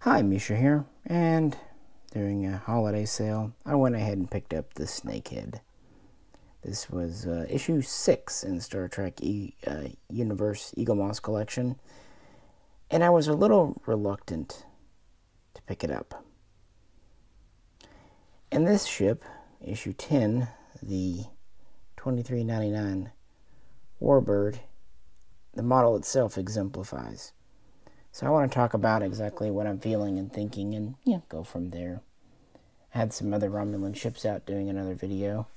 Hi, Misha here, and during a holiday sale, I went ahead and picked up the Snakehead. This was issue 6 in Star Trek Universe Eaglemoss collection, and I was a little reluctant to pick it up. And this ship, issue 10, the 2399 Warbird, the model itself exemplifies. So I want to talk about exactly what I'm feeling and thinking and, go from there. I had some other Romulan ships out doing another video,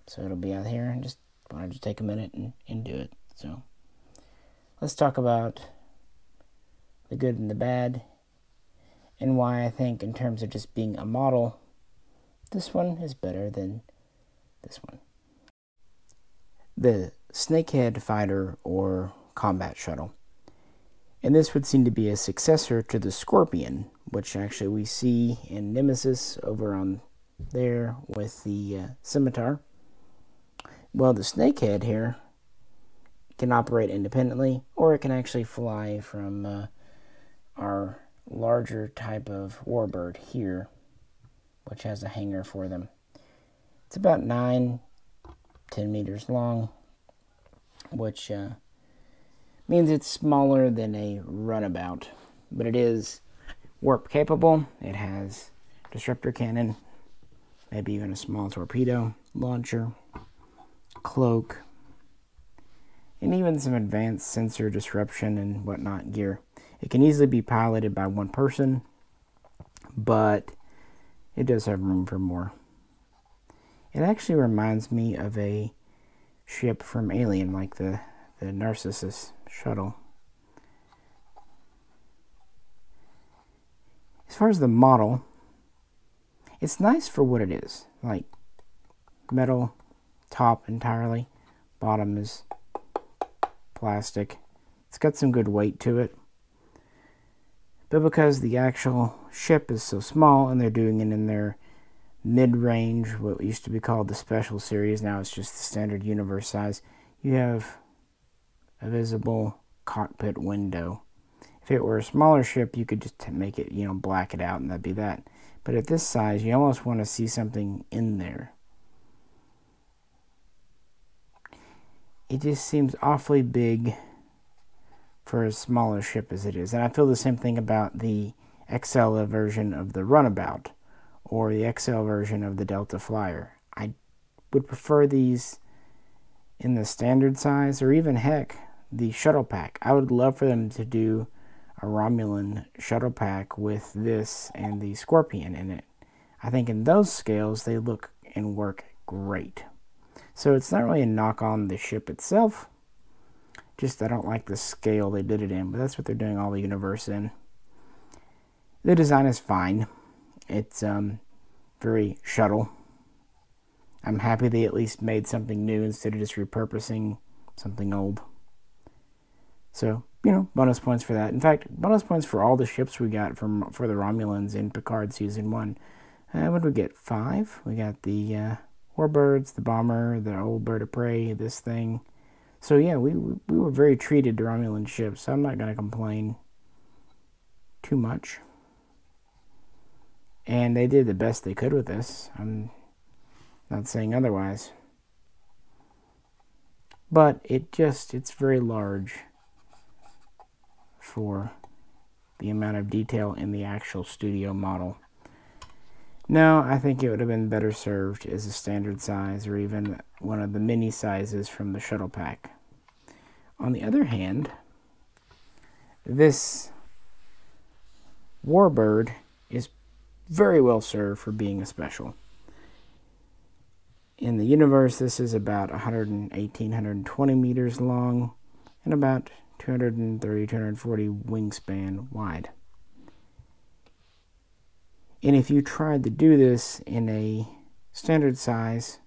so it'll be out here, and just wanted to take a minute and do it. So let's talk about the good and the bad, and why I think in terms of just being a model, this one is better than this one. The Snakehead fighter or combat shuttle. And this would seem to be a successor to the Scorpion, which actually we see in Nemesis over on there with the scimitar. Well, the Snakehead here can operate independently, or it can actually fly from our larger type of warbird here, which has a hangar for them. It's about 9-10 meters long, which means it's smaller than a runabout, but it is warp capable. It has disruptor cannon, maybe even a small torpedo launcher, cloak, and even some advanced sensor disruption and whatnot gear. It can easily be piloted by one person, but it does have room for more. It actually reminds me of a ship from Alien, like the Narcissus shuttle. As far as the model, it's nice for what it is. Like metal top entirely, bottom is plastic. It's got some good weight to it. But because the actual ship is so small and they're doing it in their mid-range, what used to be called the Special Series, now it's just the standard universe size, you have a visible cockpit window. If it were a smaller ship, you could just make it, black it out, and that'd be that. But at this size, you almost want to see something in there. It just seems awfully big for as small a ship as it is. And I feel the same thing about the XL version of the Runabout, or the XL version of the Delta Flyer. I would prefer these in the standard size, or even, heck, the shuttle pack. I would love for them to do a Romulan shuttle pack with this and the Scorpion in it. I think in those scales they look and work great. So it's not really a knock on the ship itself, just I don't like the scale they did it in, but that's what they're doing all the universe in. The design is fine. It's very shuttle. I'm happy they at least made something new instead of just repurposing something old. So, bonus points for that. In fact, bonus points for all the ships we got for the Romulans in Picard Season 1. What did we get? 5? We got the Warbirds, the Bomber, the old Bird of Prey, this thing. So, yeah, we were very treated to Romulan ships, so I'm not going to complain too much. And they did the best they could with this. I'm not saying otherwise. But it's very large for the amount of detail in the actual studio model. No, I think it would have been better served as a standard size, or even one of the mini sizes from the shuttle pack. On the other hand, this Warbird is very well served for being a special. In the universe, this is about 118, 120 meters long and about 230, 240 wingspan wide. And if you tried to do this in a standard size,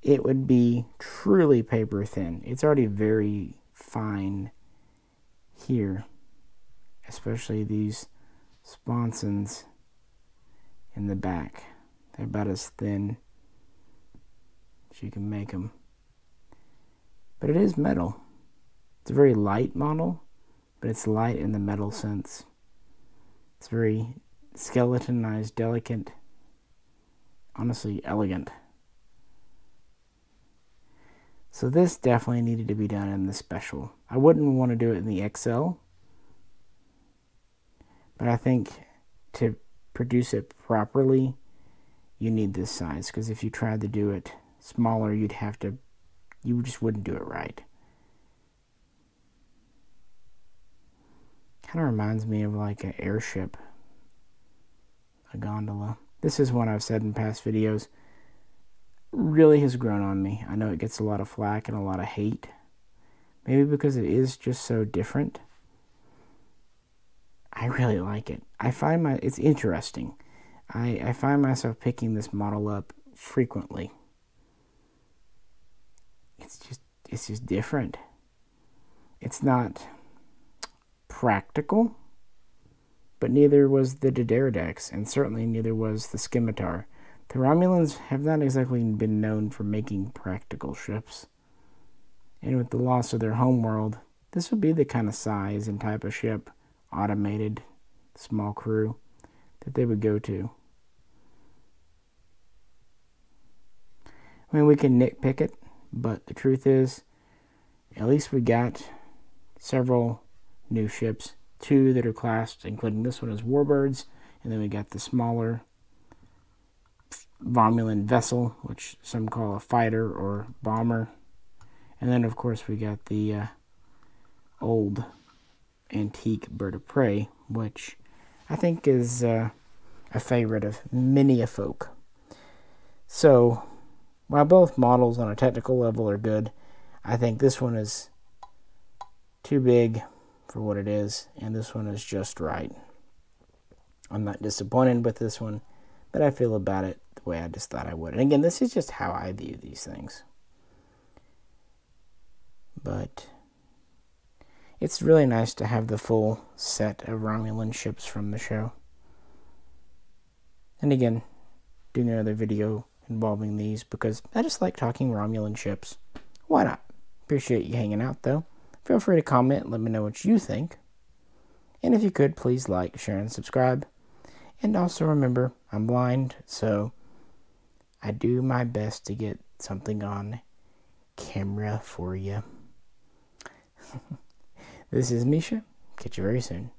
it would be truly paper thin. It's already very fine here, especially these sponsons in the back. They're about as thin as you can make them. But it is metal. It's a very light model, but it's light in the metal sense. It's very skeletonized, delicate, honestly elegant. So this definitely needed to be done in the special. I wouldn't want to do it in the XL, but I think to produce it properly, you need this size, because if you tried to do it smaller, you just wouldn't do it right. Kind of reminds me of like an airship, a gondola. This is one I've said in past videos, really has grown on me. I know it gets a lot of flack and a lot of hate, maybe because it is just so different. I really like it. It's interesting. I find myself picking this model up frequently. It's just different. It's not practical, but neither was the Dideridex, and certainly neither was the Scimitar. The Romulans have not exactly been known for making practical ships. And with the loss of their homeworld, this would be the kind of size and type of ship, automated, small crew, that they would go to. I mean, we can nitpick it, but the truth is, at least we got several new ships. 2 that are classed, including this one, as warbirds, and then we got the smaller Romulan vessel, which some call a fighter or bomber. And then, of course, we got the old antique bird of prey, which I think is a favorite of many a folk. So, while both models on a technical level are good, I think this one is too big for what it is, and this one is just right. I'm not disappointed with this one, but I feel about it the way I just thought I would. And again, this is just how I view these things. But it's really nice to have the full set of Romulan ships from the show. And again, doing another video involving these because I just like talking Romulan ships. Why not? Appreciate you hanging out, though. Feel free to comment and let me know what you think. And if you could, please like, share, and subscribe. And also remember, I'm blind, so I do my best to get something on camera for you. This is Misha. Catch you very soon.